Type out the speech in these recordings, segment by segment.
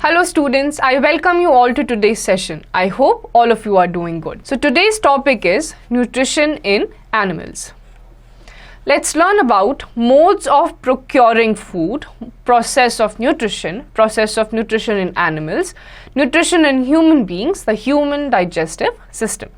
Hello students, I welcome you all to today's session. I hope all of you are doing good. So today's topic is nutrition in animals. Let's learn about modes of procuring food, process of nutrition in animals, nutrition in human beings, the human digestive system.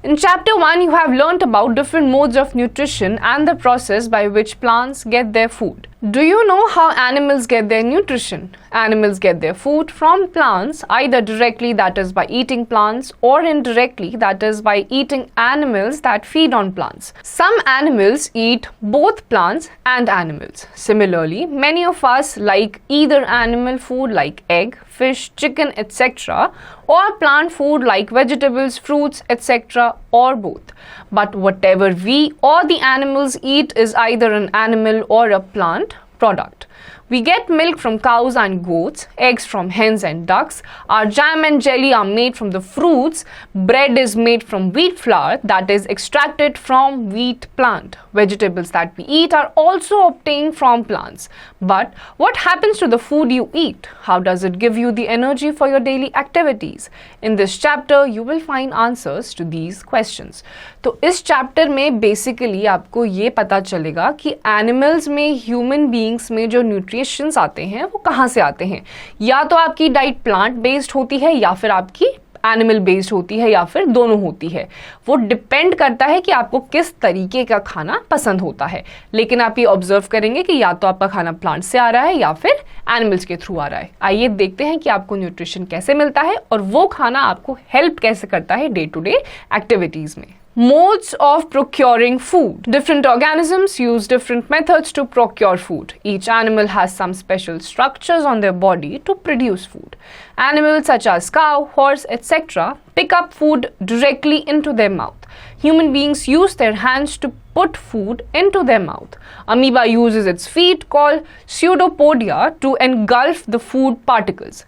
In chapter 1, you have learnt about different modes of nutrition and the process by which plants get their food. Do you know how animals get their nutrition? Animals get their food from plants, either directly, that is by eating plants, or indirectly, that is by eating animals that feed on plants. Some animals eat both plants and animals. Similarly, many of us like either animal food like egg, fish, chicken, etc., or plant food like vegetables, fruits, etc., or both. But whatever we or the animals eat is either an animal or a plant product. We get milk from cows and goats, eggs from hens and ducks, our jam and jelly are made from the fruits, bread is made from wheat flour that is extracted from wheat plant. Vegetables that we eat are also obtained from plants. But what happens to the food you eat? How does it give you the energy for your daily activities? In this chapter, you will find answers to these questions. तो इस chapter में basically आपको ये पता चलेगा कि animals में, human beings में जो न्यूट्रिशंस आते हैं वो कहाँ से आते हैं. या तो आपकी डाइट प्लांट बेस्ड होती है या फिर आपकी एनिमल बेस्ड होती है या फिर दोनों होती है. वो डिपेंड करता है कि आपको किस तरीके का खाना पसंद होता है. लेकिन आप ये ऑब्जर्व करेंगे कि या तो आपका खाना प्लांट से आ रहा है या फिर एनिमल्स के थ्रू आ रहा है. आइए देखते हैं कि आपको न्यूट्रिशन कैसे मिलता है और वो खाना आपको हेल्प कैसे करता है डे टू डे एक्टिविटीज में. Modes of procuring food. Different organisms use different methods to procure food. Each animal has some special structures on their body to produce food. Animals such as cow, horse, etc. pick up food directly into their mouth. Human beings use their hands to put food into their mouth. Amoeba uses its feet called pseudopodia to engulf the food particles.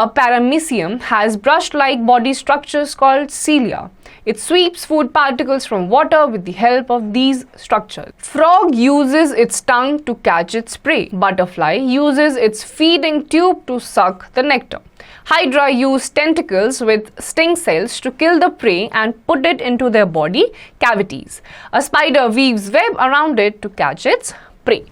A paramecium has brush-like body structures called cilia. It sweeps food particles from water with the help of these structures. Frog uses its tongue to catch its prey. Butterfly uses its feeding tube to suck the nectar. Hydra use tentacles with sting cells to kill the prey and put it into their body cavities. A spider weaves web around it to catch its prey.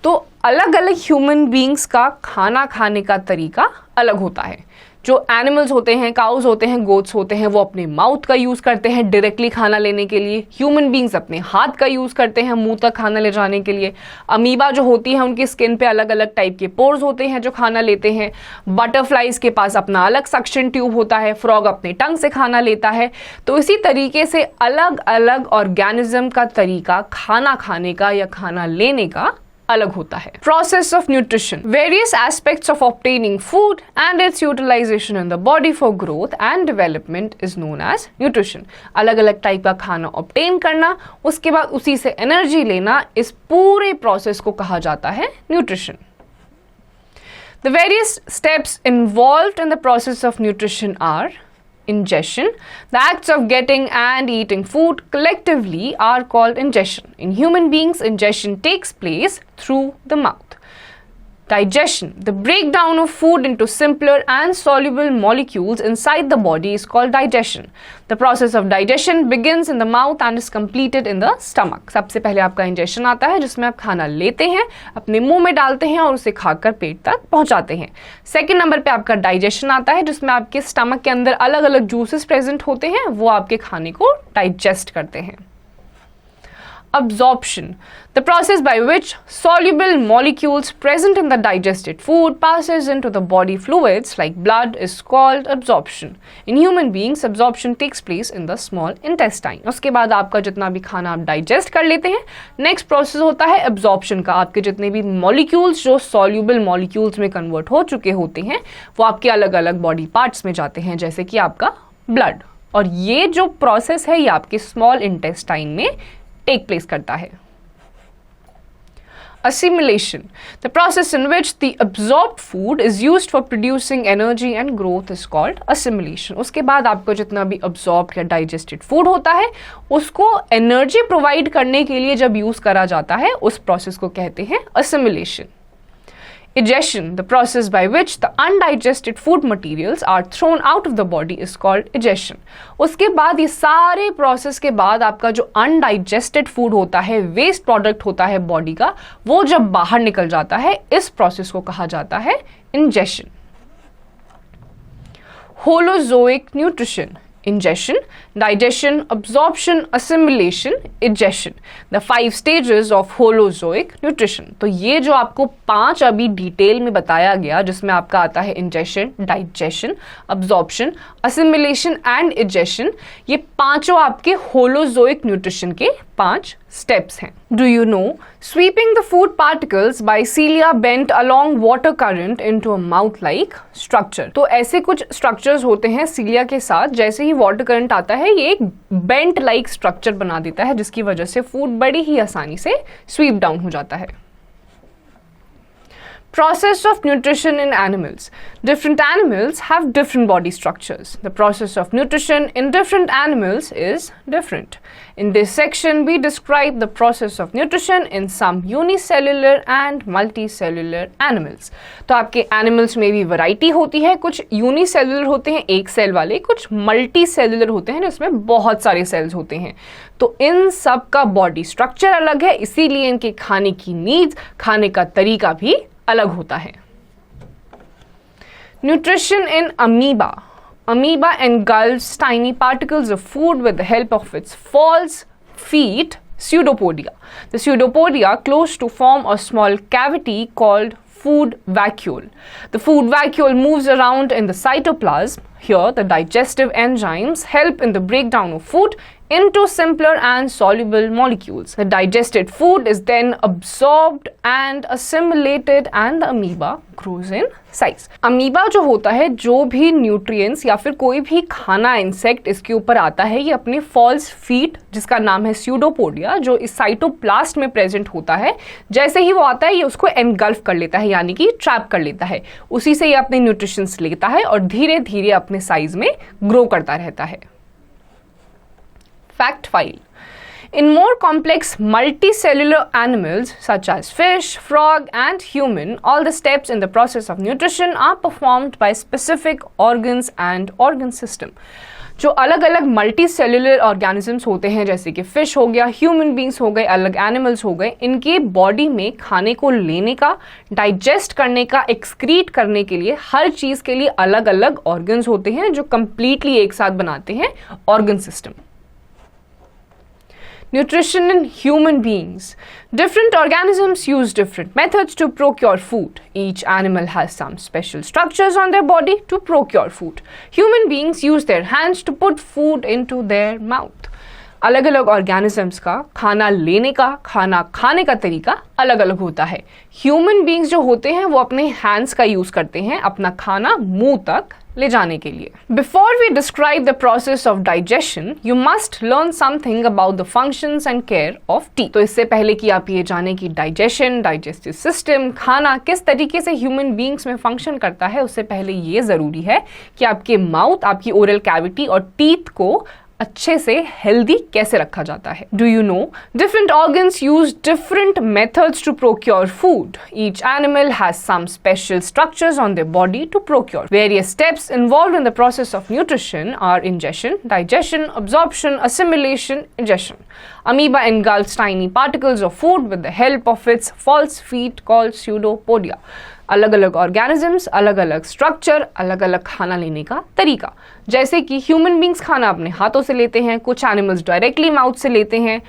तो अलग अलग human beings का खाना खाने का तरीका अलग होता है. जो एनिमल्स होते हैं, काउस होते हैं, गोट्स होते हैं, वो अपने माउथ का यूज़ करते हैं डायरेक्टली खाना लेने के लिए. ह्यूमन बीइंग्स अपने हाथ का यूज़ करते हैं मुंह तक खाना ले जाने के लिए. अमीबा जो होती है उनकी स्किन पे अलग अलग टाइप के पोर्स होते हैं जो खाना लेते हैं. बटरफ्लाइज के पास अपना अलग सक्शन ट्यूब होता है. फ्रॉग अपने टंग से खाना लेता है. तो इसी तरीके से अलग अलग ऑर्गेनिज्म का तरीका खाना खाने का या खाना लेने का अलग होता है. Process of nutrition. Various aspects of obtaining food and its utilization in the body for growth and development is known as nutrition. अलग अलग टाइप का खाना obtain करना, उसके बाद उसी से एनर्जी लेना, इस पूरे प्रोसेस को कहा जाता है nutrition. The various steps involved in the process of nutrition are ingestion. The acts of getting and eating food collectively are called ingestion. In human beings, ingestion takes place through the mouth. Digestion. The breakdown of food into simpler and soluble molecules inside the body is called digestion. The process of digestion begins in the mouth and is completed in the stomach. सबसे पहले आपका ingestion आता है जिसमें आप खाना लेते हैं, अपने मुंह में डालते हैं और उसे खाकर पेट तक पहुंचाते हैं. सेकेंड नंबर पे आपका digestion आता है जिसमें आपके स्टमक के अंदर अलग अलग जूसेस प्रेजेंट होते हैं, वो आपके खाने को डाइजेस्ट करते हैं. Absorption. The process by which soluble molecules present in the digested food passes into the body fluids like blood is called absorption. In human beings, absorption takes place in the small intestine. उसके बाद आपका जितना भी खाना आप digest कर लेते हैं, नेक्स्ट प्रोसेस होता है absorption का. आपके जितने भी मॉलिक्यूल्स जो soluble molecules में कन्वर्ट हो चुके होते हैं वो आपके अलग अलग बॉडी पार्ट्स में जाते हैं, जैसे कि आपका ब्लड. और ये जो प्रोसेस है ये आपके स्मॉल इंटेस्टाइन में टेक प्लेस करता है. Assimilation. The process in which the absorbed food is used for producing energy and growth is called assimilation. उसके बाद आपको जितना भी absorbed या digested food होता है उसको एनर्जी प्रोवाइड करने के लिए जब यूज करा जाता है उस प्रोसेस को कहते हैं assimilation. Egestion, the process by which the undigested food materials are thrown out of the body, is called egestion. उसके बाद ये सारे प्रोसेस के बाद आपका जो अनडाइजेस्टेड फूड होता है, वेस्ट प्रोडक्ट होता है बॉडी का, वो जब बाहर निकल जाता है, इस प्रोसेस को कहा जाता है ingestion. Holozoic nutrition: ingestion, digestion, absorption, assimilation, egestion. The 5 stages of Holozoic nutrition. तो ये जो आपको 5 अभी डिटेल में बताया गया, जिसमें आपका आता है ingestion, digestion, absorption, assimilation and egestion, ये पांचों आपके Holozoic nutrition के 5 steps हैं. Do you know, sweeping the food particles by cilia bent along water current into a mouth-like structure. तो ऐसे कुछ structures होते हैं cilia के साथ, जैसे ही water current आता है ये एक bent like structure बना देता है, जिसकी वजह से food बड़ी ही आसानी से sweep down हो जाता है. Process of nutrition in animals. Different animals have different body structures. The process of nutrition in different animals is different. In this section, we describe the process of nutrition in some unicellular and multicellular animals. तो आपके animals में भी variety होती है, कुछ unicellular होते हैं, एक सेल वाले, कुछ multicellular होते हैं जिसमें बहुत सारे cells होते हैं. तो इन सब का body structure अलग है, इसीलिए इनके खाने की needs, खाने का तरीका भी अलग होता है. Nutrition in amoeba. Amoeba engulfs tiny particles of food with the help of its false feet, pseudopodia. The pseudopodia close to form a small cavity called food vacuole. The food vacuole moves around in the cytoplasm. Here, the digestive enzymes help in the breakdown of food into simpler and soluble molecules. The digested food is then absorbed and assimilated and the amoeba grows in size. Amoeba जो होता है, जो भी nutrients या फिर कोई भी खाना इंसेक्ट इसके ऊपर आता है, ये अपने फॉल्स फीट, जिसका नाम है स्यूडोपोडिया, जो इस साइटोप्लास्ट में प्रेजेंट होता है, जैसे ही वो आता है ये उसको एनगल्फ कर लेता है, यानी कि ट्रैप कर लेता है. उसी से ये अपने न्यूट्रिशंस लेता है और धीरे धीरे अपने साइज में ग्रो करता रहता है. Fact file. In more complex multicellular animals such as fish, frog and human, all the steps in the process of nutrition are performed by specific organs and organ system. जो अलग अलग multi cellular organisms होते हैं, जैसे कि fish हो गया, human beings हो गए, अलग एनिमल्स हो गए, इनके बॉडी में खाने को लेने का, डाइजेस्ट करने का, एक्सक्रीट करने के लिए, हर चीज़ के लिए अलग अलग ऑर्गन्स होते हैं जो कंप्लीटली एक साथ बनाते हैं organ system. Nutrition in human beings. Different organisms use different methods to procure food. Each animal has some special structures on their body to procure food. Human beings use their hands to put food into their mouth. अलग अलग organisms का खाना लेने का, खाना खाने का तरीका अलग अलग होता है. ह्यूमन बींग्स जो होते हैं वो अपने हैंड्स का यूज करते हैं अपना खाना मुंह तक ले जाने के लिए. Before we describe the process of digestion, you must learn something about the functions and care of teeth. तो इससे पहले कि आप ये जाने कि डाइजेशन, डाइजेस्टिव सिस्टम, खाना किस तरीके से ह्यूमन बींग्स में फंक्शन करता है, उससे पहले ये जरूरी है कि आपके माउथ, आपकी ओरल कैविटी और टीथ को अच्छे से हेल्दी कैसे रखा जाता है. Do you know different organs use different methods to procure food. Each animal has some special structures on their body to procure. Various steps involved in the process of nutrition are ingestion, digestion, absorption, assimilation, egestion. Amoeba engulfs tiny particles of food with the help of its false feet called pseudopodia. अलग अलग organisms, अलग अलग structure, अलग अलग खाना लेने का तरीका. जैसे कि ह्यूमन बींग्स खाना अपने हाथों से लेते हैं, कुछ एनिमल्स डायरेक्टली माउथ से लेते हैं,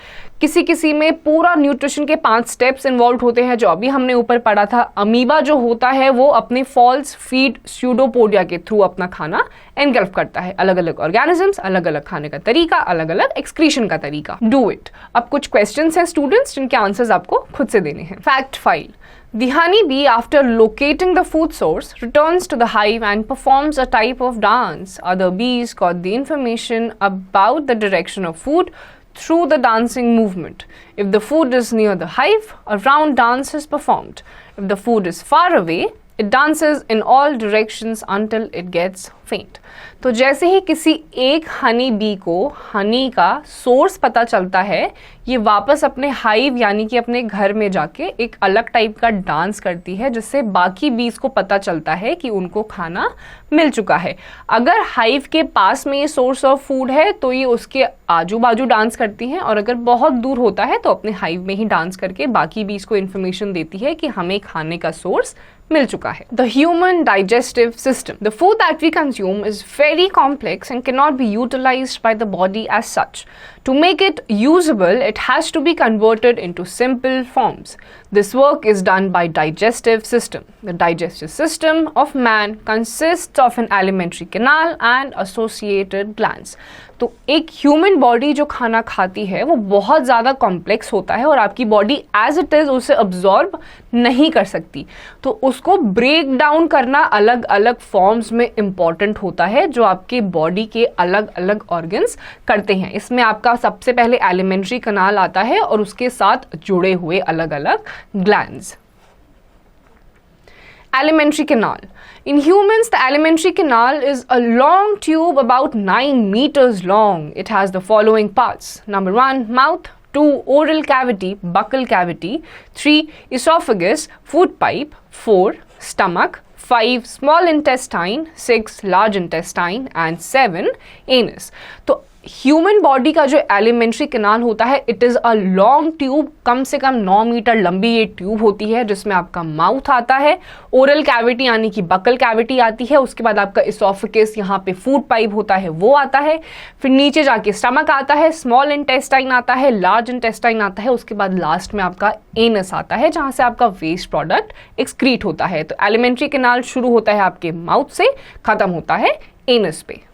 किसी किसी में पूरा न्यूट्रिशन के 5 स्टेप्स इन्वॉल्व होते हैं जो अभी हमने ऊपर पढ़ा था. अमीबा जो होता है वो अपने फॉल्स फीड स्यूडोपोडिया के थ्रू अपना खाना एनगल्फ करता है. अलग अलग ऑर्गेनिजम्स, अलग अलग खाने का तरीका, अलग अलग एक्सक्रीशन का तरीका. Do it. अब कुछ क्वेश्चंस हैं स्टूडेंट्स जिनके आंसर्स आपको खुद से देने हैं. Fact file. The honeybee, after locating the food source, returns to the hive and performs a type of dance. Other bees got the information about the direction of food through the dancing movement. If the food is near the hive, a round dance is performed. If the food is far away, It dances in all directions until it gets faint. तो जैसे ही किसी एक honey bee को हनी का source पता चलता है, ये वापस अपने हाइव यानी कि अपने घर में जाके एक अलग टाइप का डांस करती है, जिससे बाकी बीज को पता चलता है कि उनको खाना मिल चुका है। अगर हाइव के पास में ये सोर्स ऑफ फूड है तो ये उसके आजू बाजू डांस करती हैं, और अगर बहुत दूर होता है तो अपने हाइव में ही डांस करके बाकी बीज को इन्फॉर्मेशन देती है कि हमें खाने का सोर्स मिल चुका है। The human digestive system. The food that we consume is very complex and cannot be utilized by the body as such. To make it usable, it has to be converted into simple forms. This work is done by digestive system. The digestive system of man consists of an alimentary canal and associated glands. तो एक human body जो खाना खाती है वो बहुत ज़्यादा complex होता है और आपकी बॉडी एज इट इज़ उसे अब्जॉर्ब नहीं कर सकती, तो उसको ब्रेक डाउन करना अलग अलग फॉर्म्स में इम्पॉर्टेंट होता है, जो आपके बॉडी के अलग अलग ऑर्गन्स करते हैं। इसमें आपका सबसे पहले एलिमेंट्री कनाल आता है और उसके साथ जुड़े हुए अलग अलग glands. Alimentary canal. In humans, the alimentary canal is a long tube about 9 meters long. It has the following parts. Number 1, mouth. 2, oral cavity, buccal cavity. 3, esophagus, food pipe. 4, stomach. 5, small intestine. 6, large intestine. And 7, anus. तो human body का जो alimentary canal होता है, it is a long tube, कम से कम 9 metre लंबी ये ट्यूब होती है, जिसमें आपका माउथ आता है, ओरल कैविटी यानी कि बकल कैविटी आती है, उसके बाद आपका इसोफेगस, यहाँ पे फूड पाइप होता है वो आता है, फिर नीचे जाके स्टमक आता है, स्मॉल इंटेस्टाइन आता है, लार्ज इंटेस्टाइन आता है, उसके बाद लास्ट में आपका एनस आता है, जहाँ से आपका वेस्ट प्रोडक्ट एक्सक्रीट होता है। तो एलिमेंट्री कैनाल शुरू होता है आपके माउथ से, खत्म होता है एनस पे।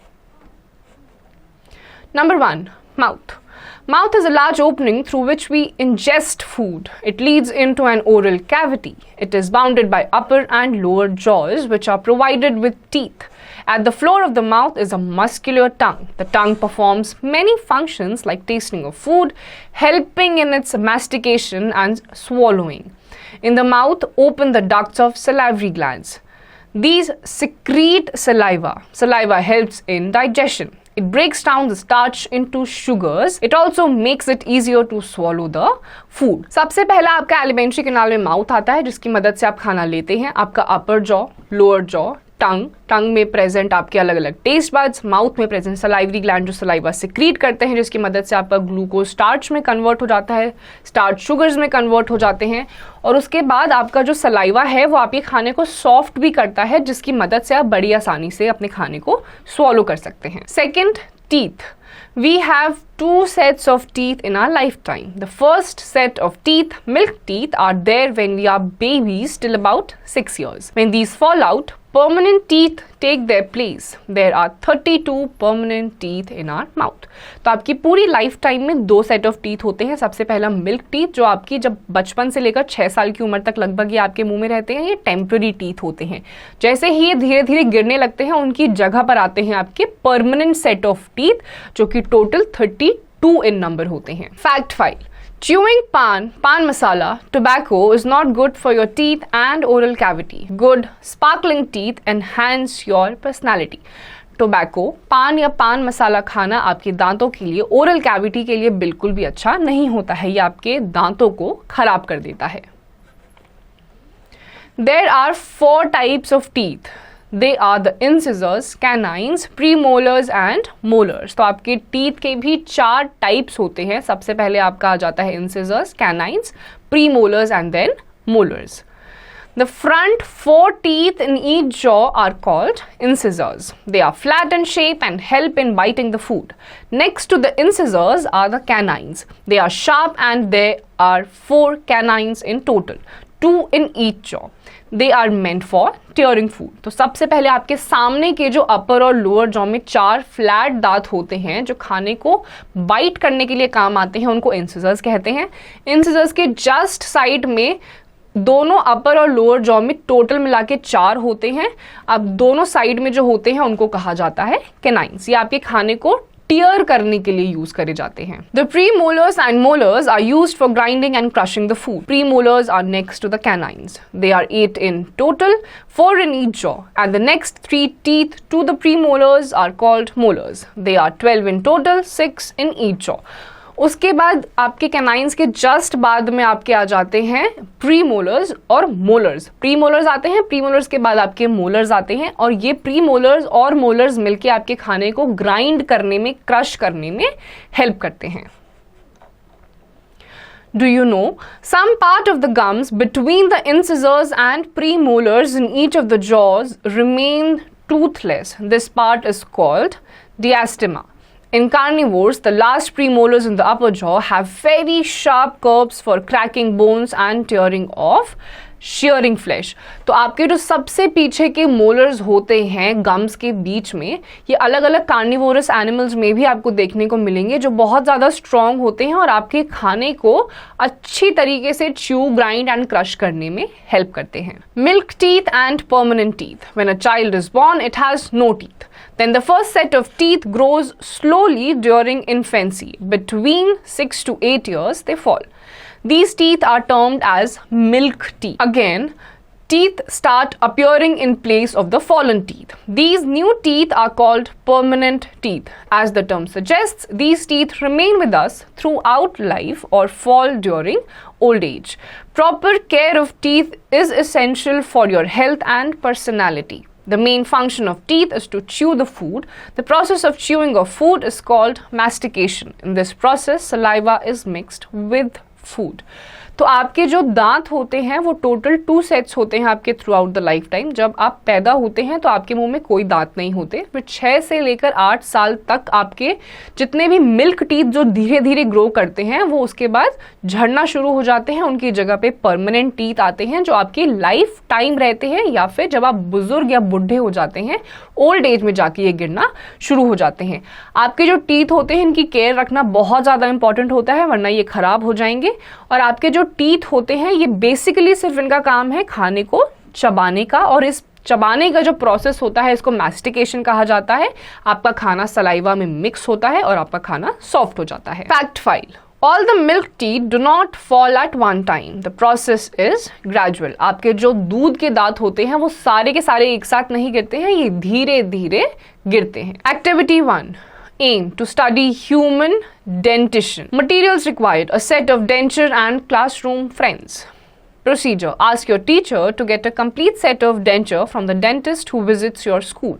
Number 1, mouth. Mouth is a large opening through which we ingest food. It leads into an oral cavity. It is bounded by upper and lower jaws, which are provided with teeth. At the floor of the mouth is a muscular tongue. The tongue performs many functions like tasting of food, helping in its mastication and swallowing. In the mouth, open the ducts of salivary glands. These secrete saliva. Saliva helps in digestion. It breaks down the starch into sugars. It also makes it easier to swallow the food. सबसे पहला आपका alimentary canal में mouth आता है, जिसकी मदद से आप खाना लेते हैं। आपका अपर जॉ, लोअर जॉ, टंग में प्रेजेंट आपके अलग अलग टेस्ट बड्स, माउथ में प्रेजेंट सलाइवरी ग्लैंड जो सलाइवा सिक्रीट करते हैं, जिसकी मदद से आपका ग्लूकोज स्टार्च में कन्वर्ट हो जाता है, स्टार्च शुगर्स में कन्वर्ट हो जाते हैं, और उसके बाद आपका जो सलाइवा है वो आपके खाने को सॉफ्ट भी करता है, जिसकी मदद से आप बड़ी आसानी से अपने खाने को स्वॉलो कर सकते हैं। Second, teeth. We have 2 sets of teeth in our lifetime. The first set of teeth, milk teeth, are there when we are babies till about 6 years. When these fall out, permanent teeth take their place. There are 32 permanent teeth in our mouth. तो आपकी पूरी life time में 2 set of teeth होते हैं। सबसे पहला milk teeth, जो आपकी जब बचपन से लेकर 6 साल की उम्र तक लगभग ये आपके मुंह में रहते हैं। ये टेम्पररी टीथ होते हैं। जैसे ही ये धीरे धीरे गिरने लगते हैं, उनकी जगह पर आते हैं आपके परमानेंट सेट ऑफ टीथ, जो कि टोटल 32 इन नंबर होते हैं। Fact file: Chewing pan masala, tobacco is not good for your teeth and oral cavity. Good sparkling teeth enhance your personality. Tobacco, पान या पान मसाला खाना आपके दांतों के लिए, ओरल कैविटी के लिए बिल्कुल भी अच्छा नहीं होता है। ये आपके दांतों को खराब कर देता है। There are 4 types of teeth. They are the incisors, canines, premolars and molars. तो आपके टीथ के भी 4 टाइप्स होते हैं। सबसे पहले आपका आ जाता है incisors, canines, premolars and then molars. The front 4 teeth in each jaw are called incisors. They are flat in shape and help in biting the food. Next to the incisors are the canines. They are sharp and there are 4 canines in total, 2 in each jaw. They are meant for tearing food. तो सबसे पहले आपके सामने के जो अपर और lower jaw में 4 flat दांत होते हैं, जो खाने को बाइट करने के लिए काम आते हैं, उनको इंसिजर्स कहते हैं। इंसिजर्स के जस्ट साइड में दोनों अपर और लोअर जॉ में टोटल मिला के 4 होते हैं। अब दोनों साइड में जो होते हैं उनको कहा जाता है कैनाइन्स। ये आपके खाने को टीयर करने के लिए यूज करे जाते हैं। The premolars and molars are used for grinding and crushing the food. Premolars are next to the canines. They are 8 in total, 4 in each jaw, and the next 3 teeth to the premolars are called molars. They are 12 in total, 6 in each jaw. उसके बाद आपके canines के just बाद में आपके आ जाते हैं premolars और मोलर्स। प्रीमोलर्स आते हैं, प्रीमोलर्स के बाद आपके मोलर्स आते हैं, और ये प्रीमोलर्स और मोलर्स मिलके आपके खाने को ग्राइंड करने में, क्रश करने में हेल्प करते हैं। Do you know some part of the gums between the incisors and premolars in each of the jaws remain toothless? This part is called diastema. In carnivores, the last premolars in the upper jaw have very sharp curves for cracking bones and tearing off shearing flesh. तो आपके जो सबसे पीछे के molars होते हैं gums के बीच में, ये अलग अलग कार्निवोरस एनिमल्स में भी आपको देखने को मिलेंगे, जो बहुत ज़्यादा स्ट्रॉन्ग होते हैं और आपके खाने को अच्छी तरीके से च्यू, ग्राइंड एंड क्रश करने में हेल्प करते हैं। Milk teeth and permanent teeth. When a child is born it has no teeth. Then the first set of teeth grows slowly during infancy. Between 6 to 8 years, they fall. These teeth are termed as milk teeth. Again, teeth start appearing in place of the fallen teeth. These new teeth are called permanent teeth. As the term suggests, these teeth remain with us throughout life or fall during old age. Proper care of teeth is essential for your health and personality. The main function of teeth is to chew the food. The process of chewing of food is called mastication. In this process, saliva is mixed with food. तो आपके जो दांत होते हैं वो total 2 sets होते हैं आपके through out the life time. जब आप पैदा होते हैं तो आपके मुंह में कोई दांत नहीं होते, फिर 6 से लेकर 8 साल तक आपके जितने भी मिल्क टीथ जो धीरे धीरे ग्रो करते हैं वो उसके बाद झड़ना शुरू हो जाते हैं। उनकी जगह पे परमानेंट टीथ आते हैं जो आपकी लाइफ टाइम रहते हैं, या फिर जब आप बुजुर्ग या बुढ़े हो जाते हैं, ओल्ड एज में जाके ये गिरना शुरू हो जाते हैं। आपके जो टीथ होते हैं इनकी केयर रखना बहुत ज़्यादा इंपॉर्टेंट होता है, वरना ये खराब हो जाएंगे। और आपके जो टीथ होते हैं ये बेसिकली सिर्फ इनका काम है खाने को चबाने का, और इस चबाने का जो प्रोसेस होता है इसको मैस्टिकेशन कहा जाता है। आपका खाना सलाइवा में मिक्स होता है और आपका खाना सॉफ्ट हो जाता है। Fact file: All the milk teeth do not fall at one time. The process is gradual. आपके जो दूध के दांत होते हैं वो सारे के सारे एक साथ नहीं गिरते हैं, ये धीरे धीरे गिरते हैं। Activity 1. Aim to study human dentition. Materials required: a set of denture and classroom friends. Procedure: ask your teacher to get a complete set of denture from the dentist who visits your school.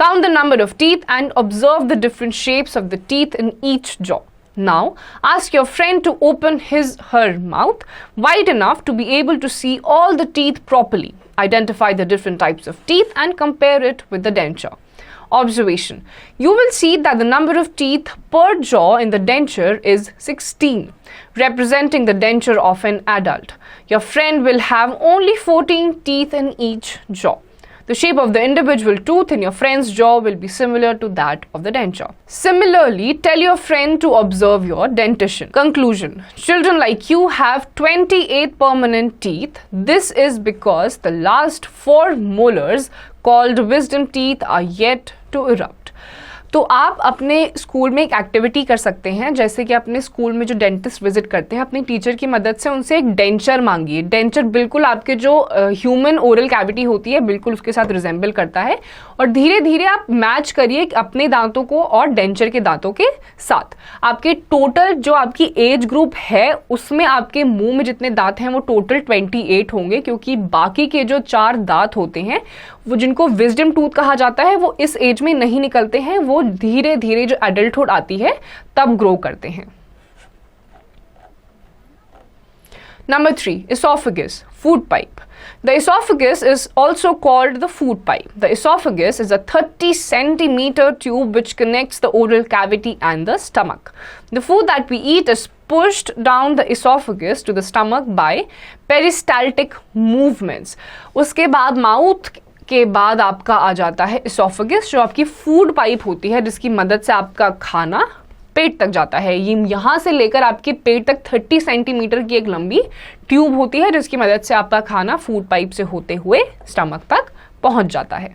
Count the number of teeth and observe the different shapes of the teeth in each jaw. Now, ask your friend to open her mouth wide enough to be able to see all the teeth properly. Identify the different types of teeth and compare it with the denture. Observation: you will see that the number of teeth per jaw in the denture is 16, representing the denture of an adult. Your friend will have only 14 teeth in each jaw. The shape of the individual tooth in your friend's jaw will be similar to that of the denture. Similarly, tell your friend to observe your dentition. Conclusion: children like you have 28 permanent teeth. This is because the last 4 molars, called wisdom teeth, are yet to erupt. तो आप अपने school में एक activity कर सकते हैं, जैसे कि अपने स्कूल में जो डेंटिस्ट विजिट करते हैं अपनी टीचर की मदद से उनसे एक डेंचर मांगिए। डेंचर बिल्कुल आपके जो ह्यूमन ओरल कैविटी होती है बिल्कुल उसके साथ रिजेंबल करता है, और धीरे धीरे आप मैच करिए अपने दांतों को और डेंचर के दांतों के साथ। आपके टोटल जो आपकी एज ग्रुप है उसमें आपके मुंह में जितने दांत हैं वो टोटल 28 होंगे, क्योंकि बाकी के जो 4 दांत होते हैं वो जिनको विजडम टूथ कहा जाता है वो इस एज में नहीं निकलते हैं, वो धीरे धीरे जो एडल्टहुड आती है तब ग्रो करते हैं। Number 3, esophagus, food pipe. The esophagus is also called the food pipe. The esophagus is a 30-centimeter tube which connects the oral cavity and the stomach. The food that we eat is pushed down the esophagus to the stomach by peristaltic movements. उसके बाद mouth के बाद आपका आ जाता है esophagus, जो आपकी food pipe होती है जिसकी मदद से आपका खाना पेट तक जाता है। ये यहाँ से लेकर आपके पेट तक 30 सेंटीमीटर की एक लंबी ट्यूब होती है जिसकी मदद से आपका खाना फूड पाइप से होते हुए स्टमक तक पहुंच जाता है।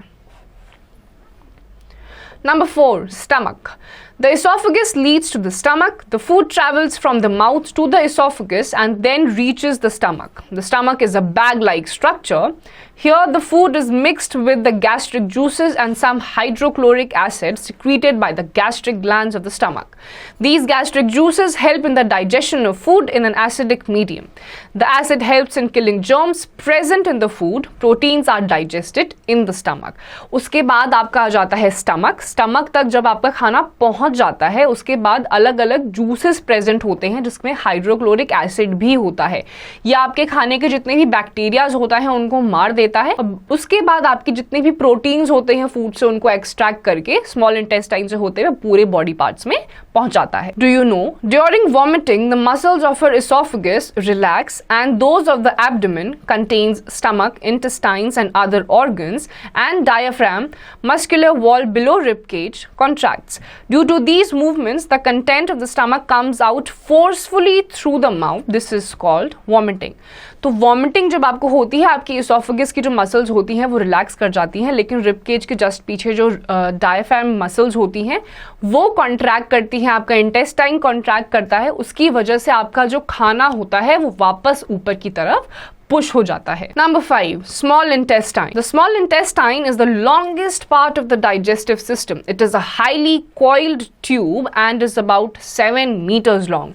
Number 4, stomach. The esophagus leads to the stomach. The food travels from the mouth to the esophagus and then reaches the stomach. The stomach is a bag-like structure. Here the food is mixed with the gastric juices and some hydrochloric acid secreted by the gastric glands of the stomach. These gastric juices help in the digestion of food in an acidic medium. The acid helps in killing germs present in the food. Proteins are digested in the stomach. उसके बाद आपका आ जाता है stomach तक जब आपका खाना पहुंच जाता है उसके बाद अलग अलग जूसेस प्रेजेंट होते हैं जिसमें हाइड्रोक्लोरिक एसिड भी होता है। यह आपके खाने के जितने भी बैक्टीरियाज होता है उनको मार देता है। उसके बाद आपके जितने भी प्रोटीन्स होते हैं फूड से उनको एक्सट्रैक्ट करके स्मॉल इंटेस्टाइन से होते हुए पूरे बॉडी पार्ट्स में पहुंच जाता है। Do you no, during vomiting the muscles of your esophagus relax and those of the abdomen contains stomach, intestines and other organs, and diaphragm, muscular wall below rib cage contracts. Due to these movements, the content of the stomach comes out forcefully through the mouth. This is called vomiting. तो vomiting जब आपको होती है आपकी oesophagus की जो muscles होती हैं वो रिलैक्स कर जाती हैं, लेकिन रिब केज के जस्ट पीछे जो डायफ्राम मसल्स होती हैं वो कॉन्ट्रैक्ट करती हैं, आपका इंटेस्टाइन कॉन्ट्रैक्ट करता है, उसकी वजह से आपका जो खाना होता है वो वापस ऊपर की तरफ पुश हो जाता है। Number 5, small intestine. The small intestine is the longest part of the digestive system. It is a highly coiled tube and is about 7 meters long.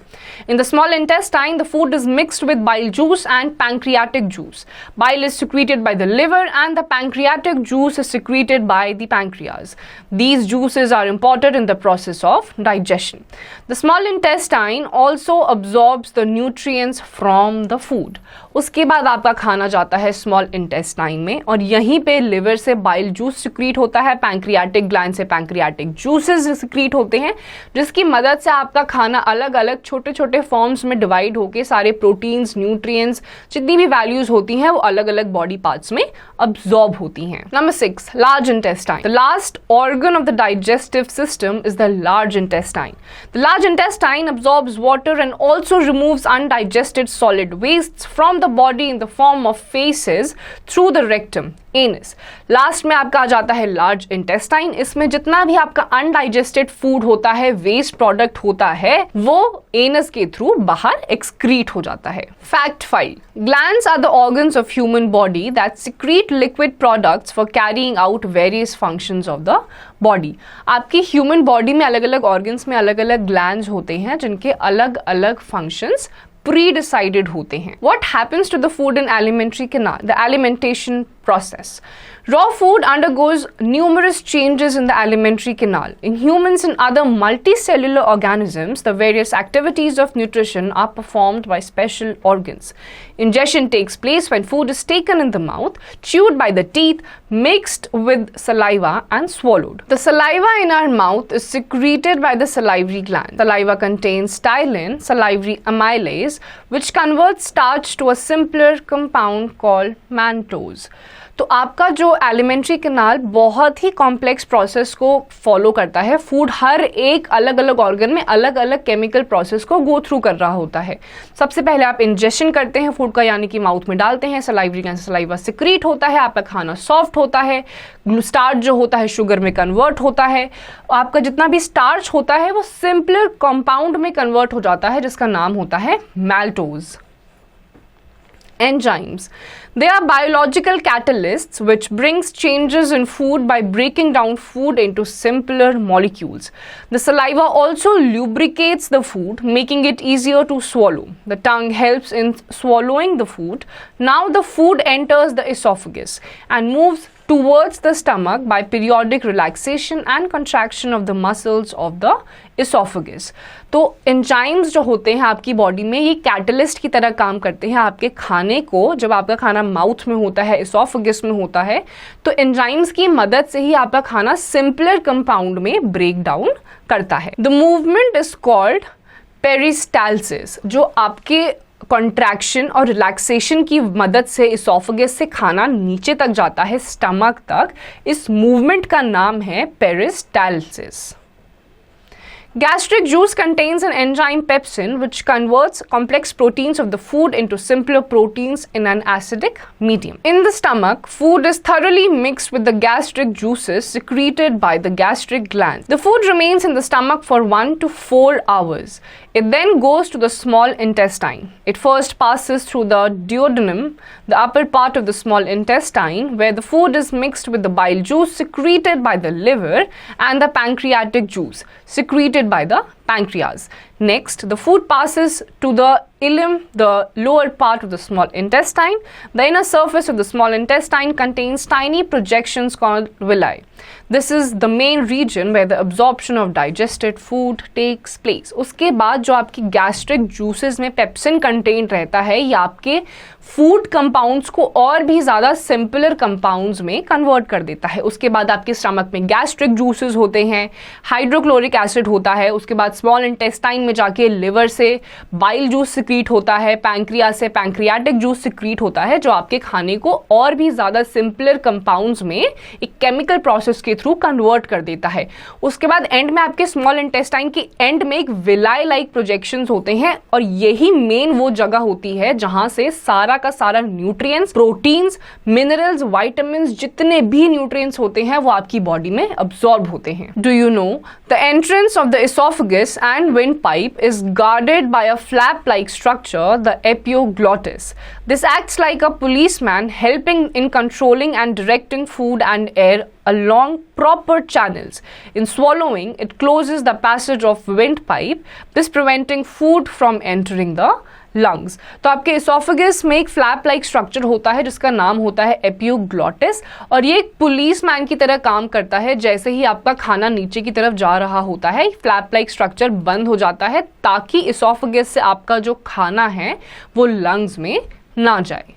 In the small intestine, the food is mixed with bile juice and pancreatic juice. Bile is secreted by the liver and the pancreatic juice is secreted by the pancreas. These juices are important in the process of digestion. The small intestine also absorbs the nutrients from the food. उसके बाद आपका खाना जाता है small intestine में और यहीं पे लिवर से बाइल जूस सिक्रीट होता है, पैंक्रियाटिक ग्लैंड से पैंक्रियाटिक जूसेस सिक्रीट होते हैं, जिसकी मदद से आपका खाना अलग अलग छोटे छोटे फॉर्म्स में डिवाइड होके सारे प्रोटीन्स, न्यूट्रिएंट्स, जितनी भी वैल्यूज होती हैं वो अलग अलग बॉडी पार्ट्स में अब्सॉर्ब होती हैं। Number 6, large intestine. The last organ of the digestive system is the large intestine. The large intestine absorbs water and also removes undigested solid wastes from the body in the form of feces through the rectum, anus. Last में आपका आ जाता है large intestine. इसमें जितना भी आपका undigested food होता है, वेस्ट प्रोडक्ट होता है, वो एनस के थ्रू बाहर एक्सक्रीट हो जाता है. Fact 5, glands are the organs of human body that secrete liquid products for carrying out various functions of the body. आपकी ह्यूमन बॉडी में अलग अलग ऑर्गन्स में अलग अलग ग्लैंड्स होते हैं जिनके अलग अलग फंक्शंस pre-decided होते हैं. What happens to the food in alimentary canal? The alimentation process. Raw food undergoes numerous changes in the alimentary canal. In humans and other multicellular organisms, the various activities of nutrition are performed by special organs. Ingestion takes place when food is taken in the mouth, chewed by the teeth, mixed with saliva and swallowed. The saliva in our mouth is secreted by the salivary gland. Saliva contains ptyalin, salivary amylase, which converts starch to a simpler compound called maltose. तो आपका जो alimentary canal बहुत ही complex process को follow करता है. Food हर एक अलग अलग ऑर्गन में अलग अलग केमिकल प्रोसेस को गो थ्रू कर रहा होता है. सबसे पहले आप इंजेक्शन करते हैं फूड का, यानी कि माउथ में डालते हैं, सलाइवरी ग्लैंड से सलाइवा सिक्रीट होता है, आपका खाना सॉफ्ट होता है, स्टार्च जो होता है शुगर में कन्वर्ट होता है, आपका जितना भी स्टार्च होता है वो सिंपलर कंपाउंड में कन्वर्ट हो जाता है जिसका नाम होता है मैल्टोज. Enzymes. They are biological catalysts which brings changes in food by breaking down food into simpler molecules. The saliva also lubricates the food, making it easier to swallow. The tongue helps in swallowing the food. Now the food enters the esophagus and moves towards the stomach by periodic relaxation and contraction of the muscles of the esophagus. तो enzymes जो होते हैं आपकी body में ये catalyst की तरह काम करते हैं आपके खाने को. जब आपका खाना माउथ में होता है, एसोफेगस में होता है, तो एंजाइम्स की मदद से ही आपका खाना सिंपलर कंपाउंड में ब्रेक डाउन करता है. The movement is called peristalsis, जो आपके कॉन्ट्रैक्शन और रिलैक्सेशन की मदद से इसोफेगस से खाना नीचे तक जाता है, स्टमक तक. इस मूवमेंट का नाम है peristalsis. Gastric juice contains an enzyme pepsin which converts complex proteins of the food into simpler proteins in an acidic medium. In the stomach, food is thoroughly mixed with the gastric juices secreted by the gastric glands. The food remains in the stomach for 1 to 4 hours. It then goes to the small intestine. It first passes through the duodenum, the upper part of the small intestine, where the food is mixed with the bile juice secreted by the liver and the pancreatic juice secreted by the pancreas. Next, the food passes to the ileum, the lower part of the small intestine. The inner surface of the small intestine contains tiny projections called villi. This is the main region where the absorption of digested food takes place. उसके बाद जो आपकी gastric juices में pepsin content रहता है, ये आपके food compounds को और भी ज़्यादा सिंपलर कंपाउंड्स में कन्वर्ट कर देता है. उसके बाद आपके स्टमक में गैस्ट्रिक जूसेस होते हैं, हाइड्रोक्लोरिक एसिड होता है, उसके बाद स्मॉल इंटेस्टाइन में जाके लिवर से बाइल जूस सिक्रीट होता है, पैंक्रियास से पैंक्रियाटिक जूस सिक्रीट होता है, जो आपके खाने को और भी ज़्यादा सिंपलर कंपाउंड्स में एक केमिकल प्रोसेस के थ्रू कन्वर्ट कर देता है. उसके बाद एंड में आपके स्मॉल इंटेस्टाइन के एंड में एक विलाई लाइक प्रोजेक्शंस होते हैं, और यही मेन वो जगह होती है जहां से सारा का सारा न्यूट्रिएंट्स, प्रोटीन्स, मिनरल्स, विटामिन्स, जितने भी न्यूट्रिएंट्स होते हैं वो आपकी बॉडी में अब्सॉर्ब होते हैं. Do you know the entrance of the esophagus and windpipe is guarded by a flap-like structure, the epiglottis. This acts like a policeman helping in controlling and directing food and air along proper channels. In swallowing, it closes the passage of windpipe, this preventing food from entering the lungs. तो आपके oesophagus में एक flap like structure होता है जिसका नाम होता है एपिग्लॉटिस, और ये एक पुलिस मैन की तरह काम करता है. जैसे ही आपका खाना नीचे की तरफ जा रहा होता है, फ्लैप लाइक स्ट्रक्चर बंद हो जाता है ताकि एसोफेगस से आपका जो खाना है वो लंग्स में ना जाए.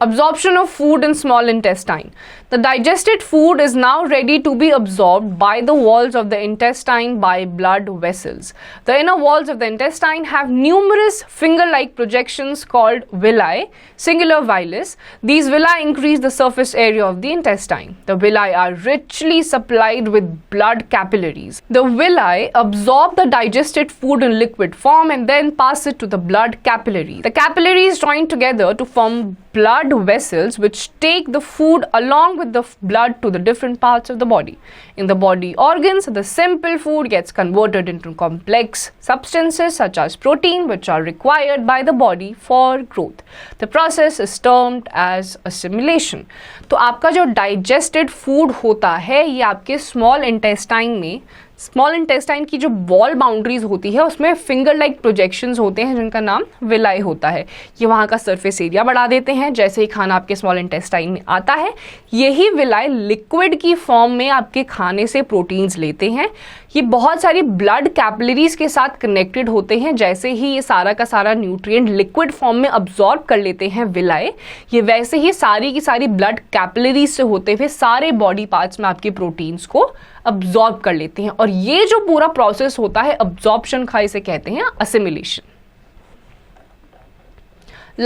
Absorption of food in small intestine. The digested food is now ready to be absorbed by the walls of the intestine by blood vessels. The inner walls of the intestine have numerous finger-like projections called villi, singular villus. These villi increase the surface area of the intestine. The villi are richly supplied with blood capillaries. The villi absorb the digested food in liquid form and then pass it to the blood capillaries. The capillaries join together to form blood vessels which take the food along with the blood to the different parts of the body. In the body organs, the simple food gets converted into complex substances such as protein, which are required by the body for growth. The process is termed as assimilation. तो आपका जो digested food होता है ये आपके small intestine में, small intestine की जो वॉल बाउंड्रीज होती है उसमें फिंगर लाइक प्रोजेक्शंस होते हैं जिनका नाम विलाई होता है. ये वहाँ का सरफेस एरिया बढ़ा देते हैं जैसे ही खाना आपके स्मॉल इंटेस्टाइन में आता है. यही विलाई लिक्विड की फॉर्म में आपके खाने से प्रोटीन्स लेते हैं. ये बहुत सारी ब्लड कैपिलरीज के साथ कनेक्टेड होते हैं. जैसे ही ये सारा का सारा न्यूट्रिएंट लिक्विड फॉर्म में अब्जॉर्ब कर लेते हैं विलाई, ये वैसे ही सारी की सारी ब्लड कैपिलरीज से होते हुए सारे बॉडी पार्ट्स में आपके प्रोटीन्स को अब्जॉर्ब कर लेते हैं. और ये जो पूरा प्रोसेस होता है अब्जॉर्प्शन का, इसे कहते हैं assimilation.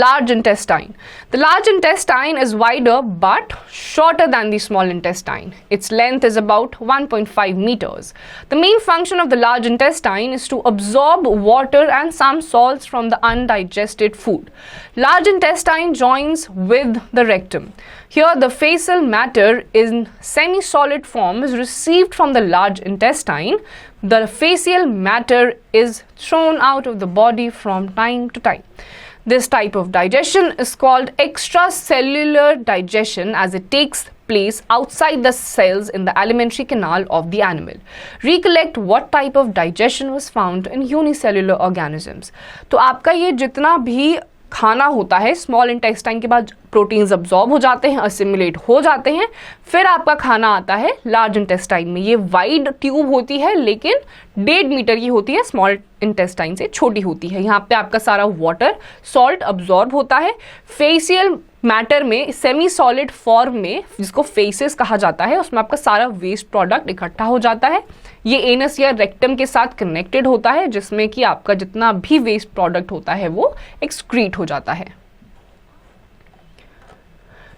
Large intestine. The large intestine is wider but shorter than the small intestine. Its length is about 1.5 meters. The main function of the large intestine is to absorb water and some salts from the undigested food. Large intestine joins with the rectum. Here the facial matter in semi-solid form is received from the large intestine. The facial matter is thrown out of the body from time to time. This type of digestion is called extracellular digestion as it takes place outside the cells in the alimentary canal of the animal. Recollect what type of digestion was found in unicellular organisms. तो आपका ये जितना भी खाना होता है small intestine के बाद प्रोटीन्स अब्जॉर्ब हो जाते हैं, असिमिलेट हो जाते हैं, फिर आपका खाना आता है लार्ज इंटेस्टाइन में. ये वाइड ट्यूब होती है लेकिन 1.5 मीटर की होती है, स्मॉल इंटेस्टाइन से छोटी होती है. यहाँ पे आपका सारा वाटर सॉल्ट अब्जॉर्ब होता है. फेसियल मैटर में सेमी सॉलिड फॉर्म में, जिसको फेसेस कहा जाता है, उसमें आपका सारा वेस्ट प्रोडक्ट इकट्ठा हो जाता है. ये एनस या रेक्टम के साथ कनेक्टेड होता है जिसमें कि आपका जितना भी वेस्ट प्रोडक्ट होता है वो एक्सक्रीट हो जाता है.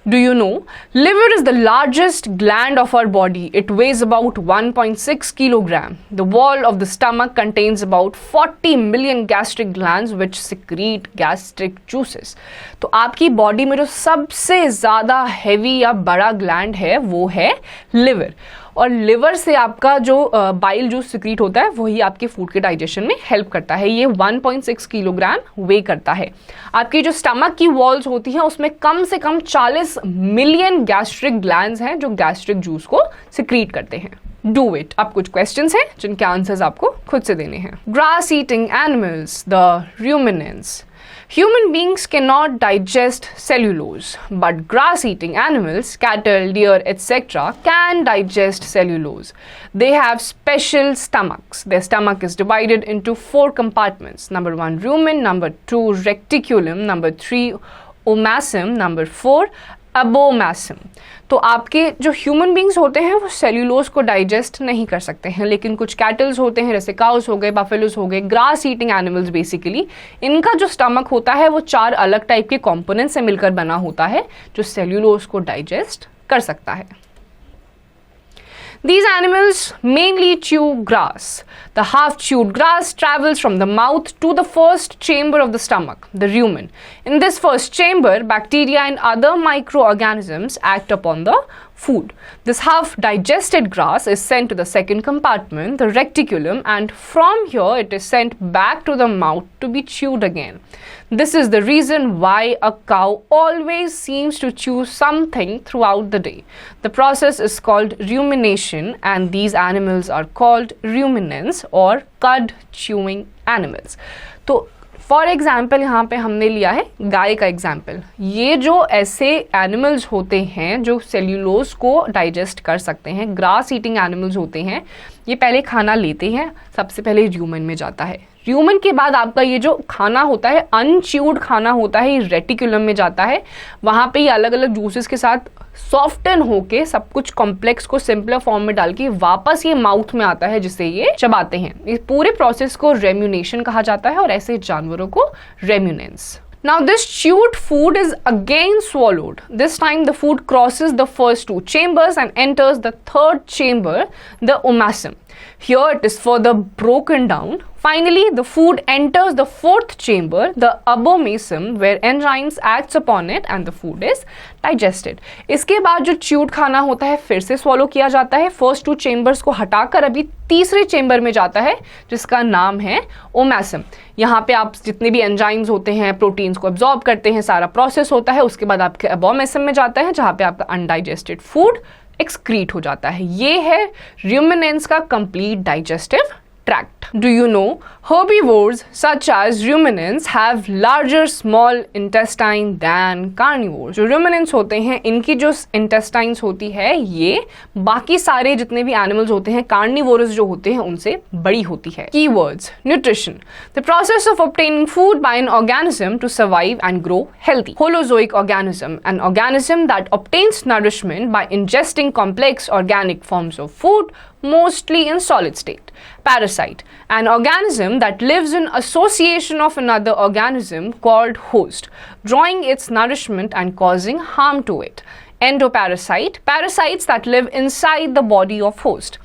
Do you know? Liver is the largest gland of our body. It weighs about 1.6 kilogram. The wall of the stomach contains about 40 million gastric glands which secrete gastric juices. तो आपकी body में जो सबसे ज़्यादा heavy या बड़ा gland है वो है लिवर, और लिवर से आपका जो बाइल जूस सिक्रीट होता है वही आपके फूड के डाइजेशन में हेल्प करता है। ये 1.6 किलोग्राम वे करता है। आपकी जो स्टमक की वॉल्स होती हैं उसमें कम से कम 40 मिलियन गैस्ट्रिक ग्लैंड्स हैं जो गैस्ट्रिक जूस को सिक्रीट करते हैं। Do it. अब कुछ क्वेश्चंस हैं जिनके आंसर्स आपको खुद से देने हैं। Grass eating animals, the ruminants. Human beings cannot digest cellulose, but grass-eating animals, cattle, deer, etc., can digest cellulose. They have special stomachs. Their stomach is divided into 4 compartments. Number 1, rumen. Number 2, reticulum. Number 3, omasum. Number 4, abomasum. तो आपके जो human beings होते हैं वो cellulose को digest नहीं कर सकते हैं, लेकिन कुछ कैटल्स होते हैं जैसे काउस हो गए, बफेलोज हो गए, ग्रास ईटिंग एनिमल्स बेसिकली, इनका जो स्टमक होता है वो 4 अलग टाइप के कंपोनेंट से मिलकर बना होता है जो सेल्यूलोज को डाइजेस्ट कर सकता है। These animals mainly chew grass. The half-chewed grass travels from the mouth to the first chamber of the stomach, the rumen. In this first chamber, bacteria and other microorganisms act upon the food. This half-digested grass is sent to the second compartment, the reticulum, and from here it is sent back to the mouth to be chewed again. This is the reason why a cow always seems to chew something throughout the day. The process is called rumination, and these animals are called ruminants or cud-chewing animals. तो for example यहाँ पे हमने लिया है गाय का example. ये जो ऐसे एनिमल्स होते हैं जो सेल्यूलोज को डाइजेस्ट कर सकते हैं, ग्रास ईटिंग एनिमल्स होते हैं, ये पहले खाना लेते हैं, सबसे पहले र्यूमन में जाता है। र्यूमन के बाद आपका ये जो खाना होता है, अनच्यूड खाना होता है, ये रेटिकुलम में जाता है। वहाँ पे ये अलग अलग जूसेस के साथ सॉफ्टन होके सब कुछ कॉम्प्लेक्स को सिंपलर फॉर्म में डाल के वापस ये माउथ में आता है जिसे ये चबाते हैं। इस पूरे प्रोसेस को रेम्यूनेशन कहा जाता है और ऐसे जानवरों को रेम्यूनेंस। Now this chewed food is again swallowed. This time the food crosses the first 2 chambers and enters the third chamber, the omasum. Here it is further broken down. Finally, the food enters the 4th chamber, the abomasum, where enzymes acts upon it and the food is digested. इसके बाद जो chewed खाना होता है फिर से swallow किया जाता है। फर्स्ट 2 चेम्बर्स को हटाकर अभी तीसरे चेम्बर में जाता है जिसका नाम है ओमासम। यहाँ पे आप जितने भी एंजाइम्स होते हैं, प्रोटीन्स को एब्जॉर्ब करते हैं, सारा प्रोसेस होता है। उसके बाद आपके अबोमेसम में जाता है जहाँ पे आपका अनडाइजेस्टेड फूड एक्सक्रीट हो जाता है। ये है ruminants का complete digestive tract. Do you know herbivores such as ruminants have larger small intestine than carnivores? जो ruminants होते हैं इनकी जो intestines होती है ये बाकी सारे जितने भी animals होते हैं carnivores जो होते हैं उनसे बड़ी होती है। Keywords: nutrition, the process of obtaining food by an organism to survive and grow healthy. Holozoic organism, an organism that obtains nourishment by ingesting complex organic forms of food, mostly in solid state. Parasite, an organism that lives in association of another organism called host, drawing its nourishment and causing harm to it. Endoparasite, parasites that live inside the body of host.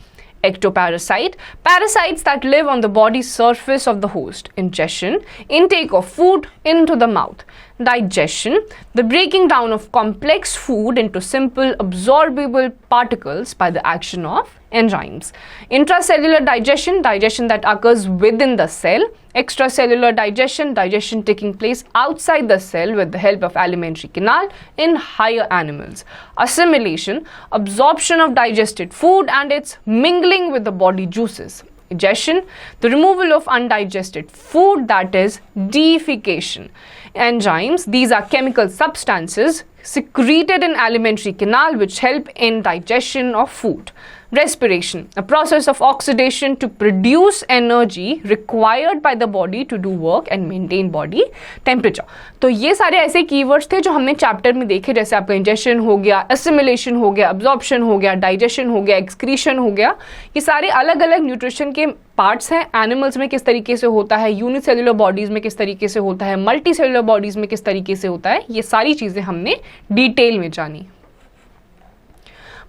Ectoparasite, parasites that live on the body surface of the host. Ingestion, intake of food into the mouth. Digestion, the breaking down of complex food into simple absorbable particles by the action of enzymes. Intracellular digestion, digestion that occurs within the cell. Extracellular digestion, digestion taking place outside the cell with the help of alimentary canal in higher animals. Assimilation, absorption of digested food and its mingling with the body juices. Digestion, the removal of undigested food, that is deification. Enzymes, these are chemical substances secreted in alimentary canal which help in digestion of food. Respiration, a process of oxidation to produce energy required by the body to do work and maintain body temperature. तो ये सारे ऐसे keywords थे जो हमने chapter में देखे, जैसे आपका इंजेशन हो गया, एसिमिलेशन हो गया, अब्जॉर्प्शन हो गया, डाइजेशन हो गया, एक्सक्रीशन हो गया। ये सारे अलग अलग न्यूट्रिशन के पार्ट्स हैं, एनिमल्स में किस तरीके से होता है, यूनिसेल्युलर बॉडीज में किस तरीके से होता है, मल्टी सेल्युलर बॉडीज में किस तरीके से होता है, ये सारी चीजें हमने डिटेल में जानी।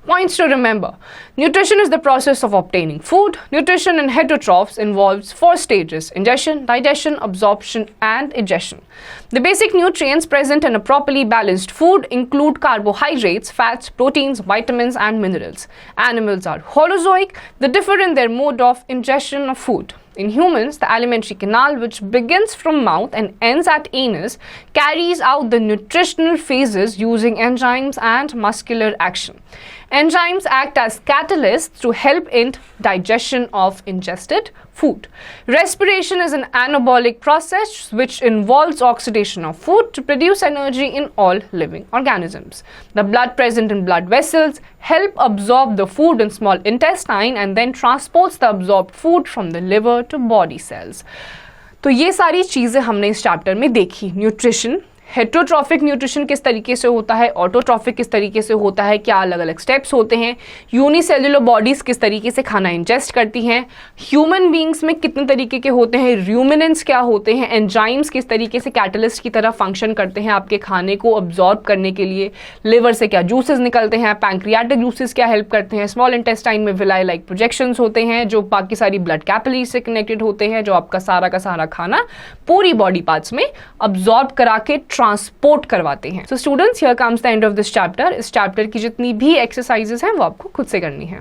Points to remember. Nutrition is the process of obtaining food. Nutrition in heterotrophs involves 4 stages: ingestion, digestion, absorption, and egestion. The basic nutrients present in a properly balanced food include carbohydrates, fats, proteins, vitamins, and minerals. Animals are holozoic. They differ in their mode of ingestion of food. In humans, the alimentary canal, which begins from mouth and ends at anus, carries out the nutritional phases using enzymes and muscular action. Enzymes act as catalysts to help in digestion of ingested food. Respiration is an anabolic process which involves oxidation of food to produce energy in all living organisms. The blood present in blood vessels help absorb the food in small intestine and then transports the absorbed food from the liver to body cells. तो ये सारी चीज़ें हमने इस chapter में देखी। Nutrition, heterotrophic nutrition किस तरीके से होता है, ऑटोट्रॉफिक किस तरीके से होता है, क्या अलग अलग स्टेप्स होते हैं, यूनिसेल्युलर बॉडीज किस तरीके से खाना इंजेस्ट करती हैं, ह्यूमन बींग्स में कितने तरीके के होते हैं, रूमिनेंट्स क्या होते हैं, एंजाइम्स किस तरीके से कैटलिस्ट की तरह फंक्शन करते हैं आपके खाने को अब्जॉर्ब करने के लिए, लिवर से क्या जूसेस निकलते हैं, पैंक्रियाटिक जूसेस क्या हेल्प करते हैं, स्मॉल इंटेस्टाइन में विलाई लाइक प्रोजेक्शंस होते हैं जो बाकी सारी ब्लड कैपिलरीज से कनेक्टेड होते हैं, जो आपका सारा का सारा खाना पूरी बॉडी पार्ट्स में अब्जॉर्ब करा के ट्रांसपोर्ट करवाते हैं। So students, here comes the end of this chapter. इस चैप्टर की जितनी भी एक्सरसाइजेस हैं वो आपको खुद से करनी है।